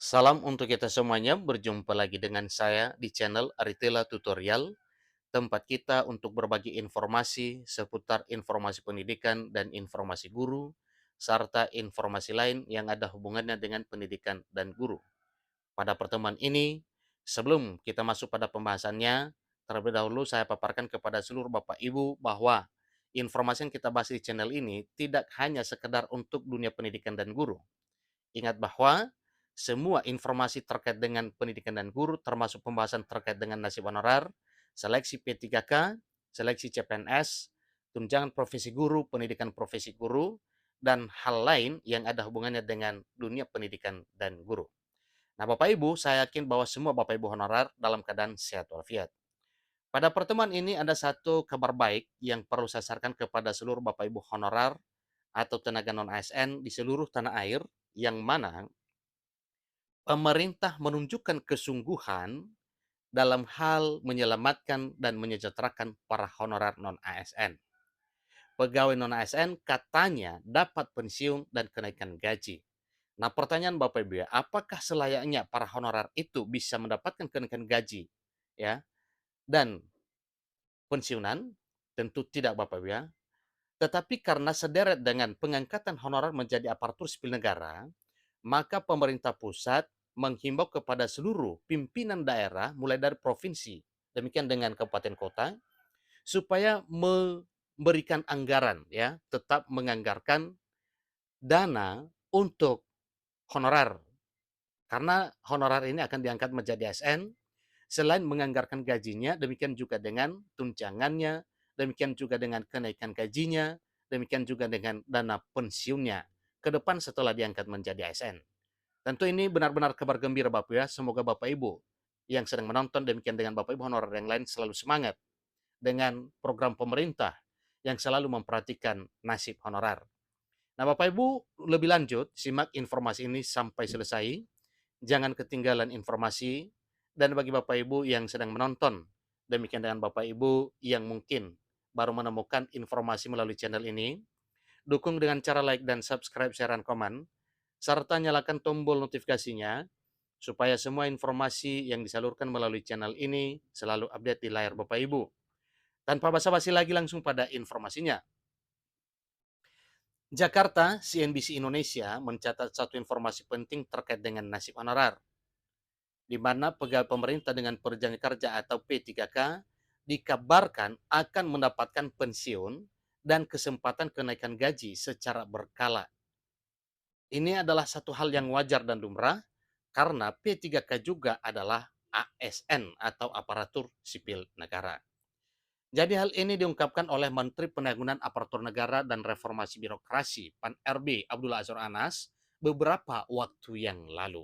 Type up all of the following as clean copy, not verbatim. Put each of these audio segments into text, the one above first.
Salam untuk kita semuanya, berjumpa lagi dengan saya di channel Aritela Tutorial, tempat kita untuk berbagi informasi seputar informasi pendidikan dan informasi guru, serta informasi lain yang ada hubungannya dengan pendidikan dan guru. Pada pertemuan ini, sebelum kita masuk pada pembahasannya, terlebih dahulu saya paparkan kepada seluruh Bapak Ibu bahwa informasi yang kita bahas di channel ini tidak hanya sekedar untuk dunia pendidikan dan guru. Ingat bahwa semua informasi terkait dengan pendidikan dan guru, termasuk pembahasan terkait dengan nasib honorer, seleksi P3K, seleksi CPNS, tunjangan profesi guru, pendidikan profesi guru, dan hal lain yang ada hubungannya dengan dunia pendidikan dan guru. Nah, Bapak Ibu, saya yakin bahwa semua Bapak Ibu honorer dalam keadaan sehat walafiat. Pada pertemuan ini ada satu kabar baik yang perlu saya sarankan kepada seluruh Bapak Ibu honorer atau tenaga non-ASN di seluruh tanah air, yang mana pemerintah menunjukkan kesungguhan dalam hal menyelamatkan dan menyejahterakan para honorer non-ASN. Pegawai non-ASN katanya dapat pensiun dan kenaikan gaji. Nah, pertanyaan Bapak Ibu ya, apakah selayaknya para honorer itu bisa mendapatkan kenaikan gaji ya dan pensiunan? Tentu tidak Bapak Ibu ya. Tetapi karena sederet dengan pengangkatan honorer menjadi aparatur sipil negara, maka pemerintah pusat menghimbau kepada seluruh pimpinan daerah mulai dari provinsi, demikian dengan kabupaten kota, supaya memberikan anggaran ya, tetap menganggarkan dana untuk honorer. Karena honorer ini akan diangkat menjadi ASN, selain menganggarkan gajinya, demikian juga dengan tunjangannya, demikian juga dengan kenaikan gajinya, demikian juga dengan dana pensiunnya ke depan setelah diangkat menjadi ASN. Tentu ini benar-benar kabar gembira Bapak ya. Semoga Bapak Ibu yang sedang menonton, demikian dengan Bapak Ibu honorer yang lain, selalu semangat dengan program pemerintah yang selalu memperhatikan nasib honorer. Nah Bapak Ibu, lebih lanjut, simak informasi ini sampai selesai. Jangan ketinggalan informasi. Dan bagi Bapak Ibu yang sedang menonton, demikian dengan Bapak Ibu yang mungkin baru menemukan informasi melalui channel ini, dukung dengan cara like dan subscribe, share, dan komen, serta nyalakan tombol notifikasinya supaya semua informasi yang disalurkan melalui channel ini selalu update di layar Bapak Ibu. Tanpa basa-basi lagi, langsung pada informasinya. Jakarta, CNBC Indonesia mencatat satu informasi penting terkait dengan nasib honorer, di mana pegawai pemerintah dengan perjanjian kerja atau P3K dikabarkan akan mendapatkan pensiun dan kesempatan kenaikan gaji secara berkala. Ini adalah satu hal yang wajar dan lumrah karena P3K juga adalah ASN atau aparatur sipil negara. Jadi hal ini diungkapkan oleh Menteri Penanggulangan Aparatur Negara dan Reformasi Birokrasi (PAN-RB) Abdullah Azwar Anas beberapa waktu yang lalu.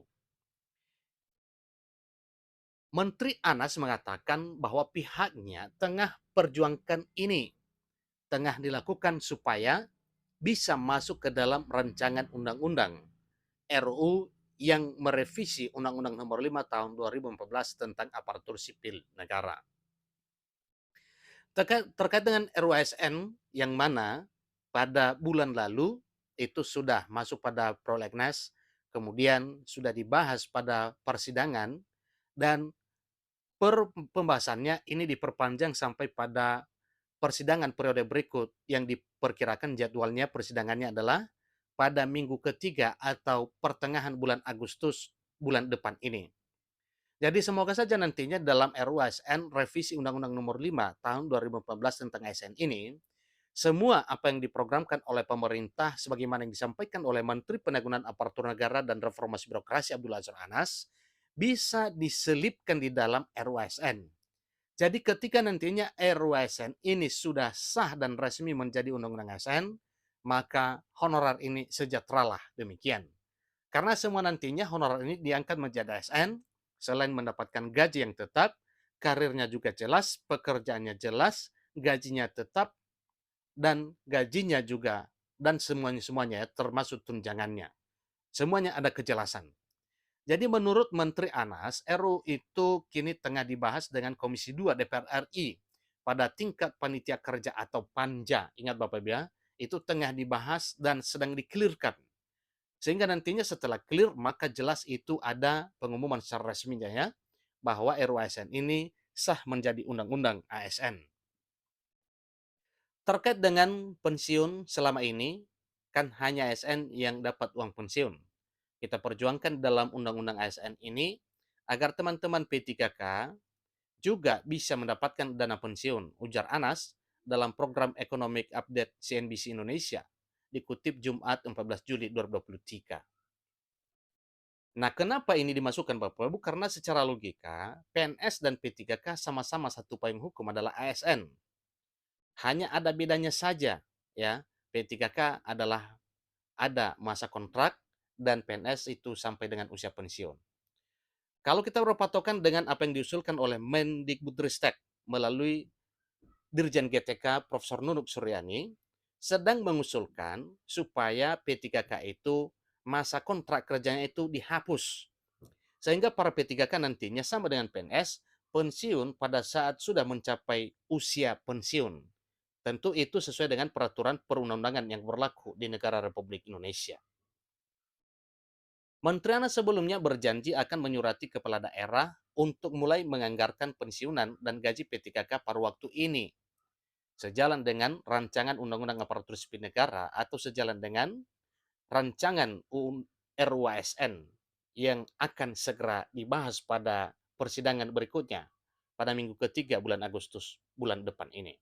Menteri Anas mengatakan bahwa pihaknya tengah perjuangkan ini, tengah dilakukan supaya bisa masuk ke dalam rancangan undang-undang RUU yang merevisi Undang-Undang Nomor 5 Tahun 2014 tentang aparatur sipil negara. Terkait dengan RUU yang mana pada bulan lalu itu sudah masuk pada prolegnas, kemudian sudah dibahas pada persidangan, dan pembahasannya ini diperpanjang sampai pada persidangan periode berikut yang diperkirakan jadwalnya persidangannya adalah pada minggu ketiga atau pertengahan bulan Agustus bulan depan ini. Jadi semoga saja nantinya dalam RUU ASN revisi Undang-Undang Nomor 5 Tahun 2014 tentang ASN ini, semua apa yang diprogramkan oleh pemerintah sebagaimana yang disampaikan oleh Menteri Penanggulangan Aparatur Negara dan Reformasi Birokrasi Abdullah Azwar Anas bisa diselipkan di dalam RUU ASN. Jadi ketika nantinya RUU ASN ini sudah sah dan resmi menjadi Undang-Undang ASN, maka honorer ini sejahteralah demikian. Karena semua nantinya honorer ini diangkat menjadi ASN, selain mendapatkan gaji yang tetap, karirnya juga jelas, pekerjaannya jelas, gajinya tetap, dan gajinya juga, dan semuanya termasuk tunjangannya. Semuanya ada kejelasan. Jadi menurut Menteri Anas, RUU itu kini tengah dibahas dengan Komisi 2 DPR RI pada tingkat panitia kerja atau panja. Ingat Bapak Ibu ya, itu tengah dibahas dan sedang dikelirkan Sehingga nantinya setelah clear, maka jelas itu ada pengumuman secara resminya ya, bahwa RUU ASN ini sah menjadi undang-undang ASN. Terkait dengan pensiun selama ini, kan hanya ASN yang dapat uang pensiun. Kita perjuangkan dalam undang-undang ASN ini agar teman-teman P3K juga bisa mendapatkan dana pensiun, ujar Anas dalam program Economic Update CNBC Indonesia, dikutip Jumat 14 Juli 2023. Nah, kenapa ini dimasukkan Bapak Ibu? Karena secara logika, PNS dan P3K sama-sama satu payung hukum adalah ASN. Hanya ada bedanya saja, ya. P3K adalah ada masa kontrak dan PNS itu sampai dengan usia pensiun. Kalau kita berpatokan dengan apa yang diusulkan oleh Mendikbudristek melalui Dirjen GTK Profesor Nunuk Suryani sedang mengusulkan supaya P3K itu masa kontrak kerjanya itu dihapus. Sehingga para P3K nantinya sama dengan PNS pensiun pada saat sudah mencapai usia pensiun. Tentu itu sesuai dengan peraturan perundang-undangan yang berlaku di negara Republik Indonesia. Menteri Anas sebelumnya berjanji akan menyurati kepala daerah untuk mulai menganggarkan pensiunan dan gaji P3K pada waktu ini. Sejalan dengan rancangan Undang-Undang Aparatur Sipil Negara atau sejalan dengan rancangan RUU ASN yang akan segera dibahas pada persidangan berikutnya pada minggu ketiga bulan Agustus bulan depan ini.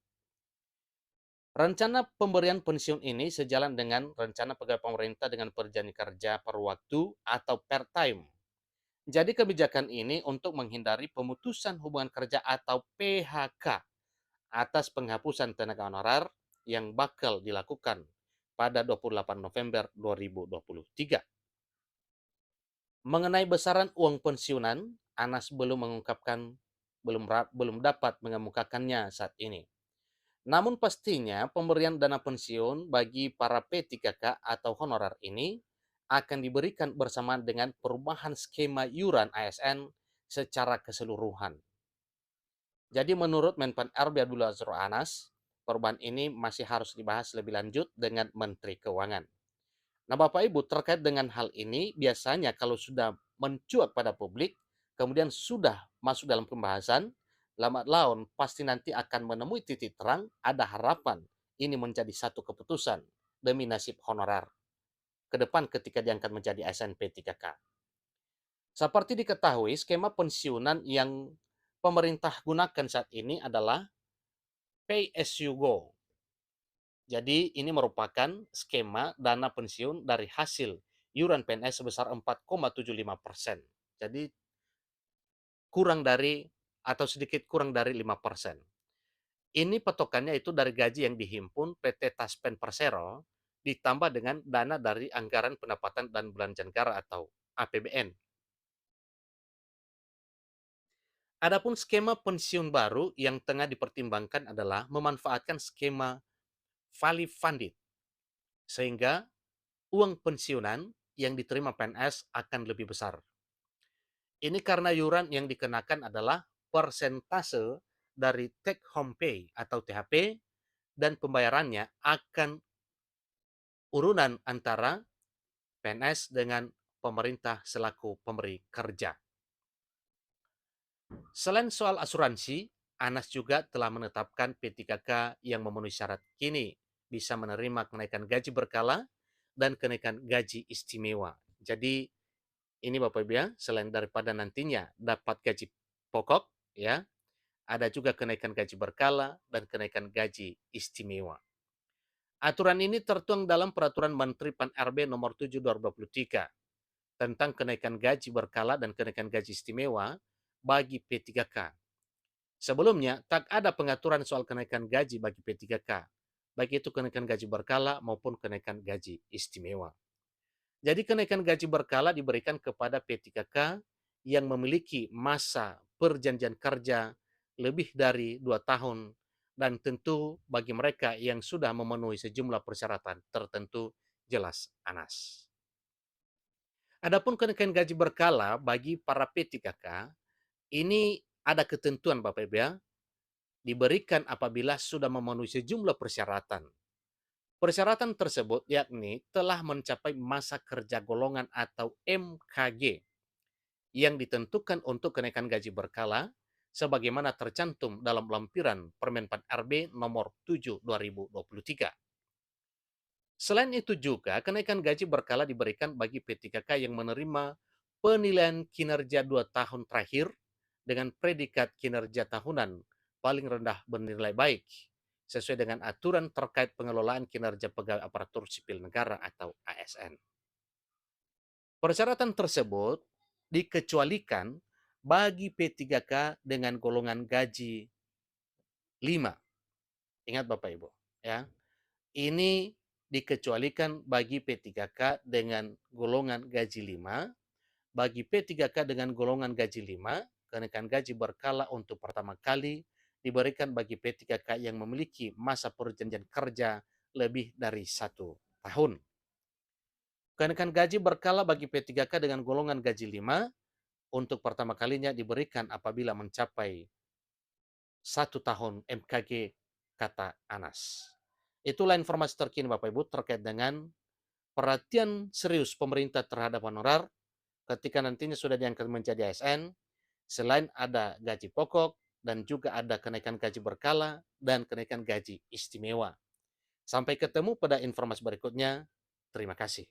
Rencana pemberian pensiun ini sejalan dengan rencana pegawai pemerintah dengan perjanjian kerja per waktu atau per time. Jadi kebijakan ini untuk menghindari pemutusan hubungan kerja atau PHK atas penghapusan tenaga honorer yang bakal dilakukan pada 28 November 2023. Mengenai besaran uang pensiunan, Anas belum dapat mengemukakannya saat ini. Namun pastinya pemberian dana pensiun bagi para P3K atau honorer ini akan diberikan bersamaan dengan perubahan skema iuran ASN secara keseluruhan. Jadi menurut Menpan RB Abdul Azhar Anas, perubahan ini masih harus dibahas lebih lanjut dengan Menteri Keuangan. Nah, Bapak Ibu, terkait dengan hal ini, biasanya kalau sudah mencuat pada publik, kemudian sudah masuk dalam pembahasan, lambat laun pasti nanti akan menemui titik terang, ada harapan ini menjadi satu keputusan demi nasib honorer ke depan ketika diangkat menjadi ASN P3K. Seperti diketahui, skema pensiunan yang pemerintah gunakan saat ini adalah pay as you go. Jadi ini merupakan skema dana pensiun dari hasil iuran PNS sebesar 4,75%. Jadi kurang dari atau sedikit kurang dari 5%. Ini patokannya itu dari gaji yang dihimpun PT Taspen Persero ditambah dengan dana dari anggaran pendapatan dan belanja negara atau APBN. Adapun skema pensiun baru yang tengah dipertimbangkan adalah memanfaatkan skema fully funded sehingga uang pensiunan yang diterima PNS akan lebih besar. Ini karena iuran yang dikenakan adalah persentase dari take home pay atau THP dan pembayarannya akan urunan antara PNS dengan pemerintah selaku pemberi kerja. Selain soal asuransi, Anas juga telah menetapkan P3K yang memenuhi syarat kini bisa menerima kenaikan gaji berkala dan kenaikan gaji istimewa. Jadi ini Bapak Ibu ya, selain daripada nantinya dapat gaji pokok ya, ada juga kenaikan gaji berkala dan kenaikan gaji istimewa. Aturan ini tertuang dalam Peraturan Menteri Pan-RB Nomor 7 2023 tentang kenaikan gaji berkala dan kenaikan gaji istimewa bagi P3K. Sebelumnya, tak ada pengaturan soal kenaikan gaji bagi P3K, baik itu kenaikan gaji berkala maupun kenaikan gaji istimewa. Jadi kenaikan gaji berkala diberikan kepada P3K yang memiliki masa perjanjian kerja lebih dari 2 tahun dan tentu bagi mereka yang sudah memenuhi sejumlah persyaratan tertentu jelas Anas. Adapun kenaikan gaji berkala bagi para P3K ini ada ketentuan Bapak Ibu ya, diberikan apabila sudah memenuhi sejumlah persyaratan. Persyaratan tersebut yakni telah mencapai masa kerja golongan atau MKG yang ditentukan untuk kenaikan gaji berkala sebagaimana tercantum dalam lampiran Permen 4 RB nomor 7 2023. Selain itu juga, kenaikan gaji berkala diberikan bagi P3K yang menerima penilaian kinerja 2 tahun terakhir dengan predikat kinerja tahunan paling rendah bernilai baik, sesuai dengan aturan terkait pengelolaan kinerja pegawai aparatur sipil negara atau ASN. Persyaratan tersebut dikecualikan bagi P3K dengan golongan gaji 5. Ingat Bapak Ibu, ya. Ini dikecualikan bagi P3K dengan golongan gaji 5, bagi P3K dengan golongan gaji 5, kenaikan gaji berkala untuk pertama kali diberikan bagi P3K yang memiliki masa perjanjian kerja lebih dari 1 tahun. Kenaikan gaji berkala bagi P3K dengan golongan gaji 5 untuk pertama kalinya diberikan apabila mencapai 1 tahun MKG, kata Anas. Itulah informasi terkini Bapak Ibu terkait dengan perhatian serius pemerintah terhadap honorer ketika nantinya sudah diangkat menjadi ASN, selain ada gaji pokok dan juga ada kenaikan gaji berkala dan kenaikan gaji istimewa. Sampai ketemu pada informasi berikutnya. Terima kasih.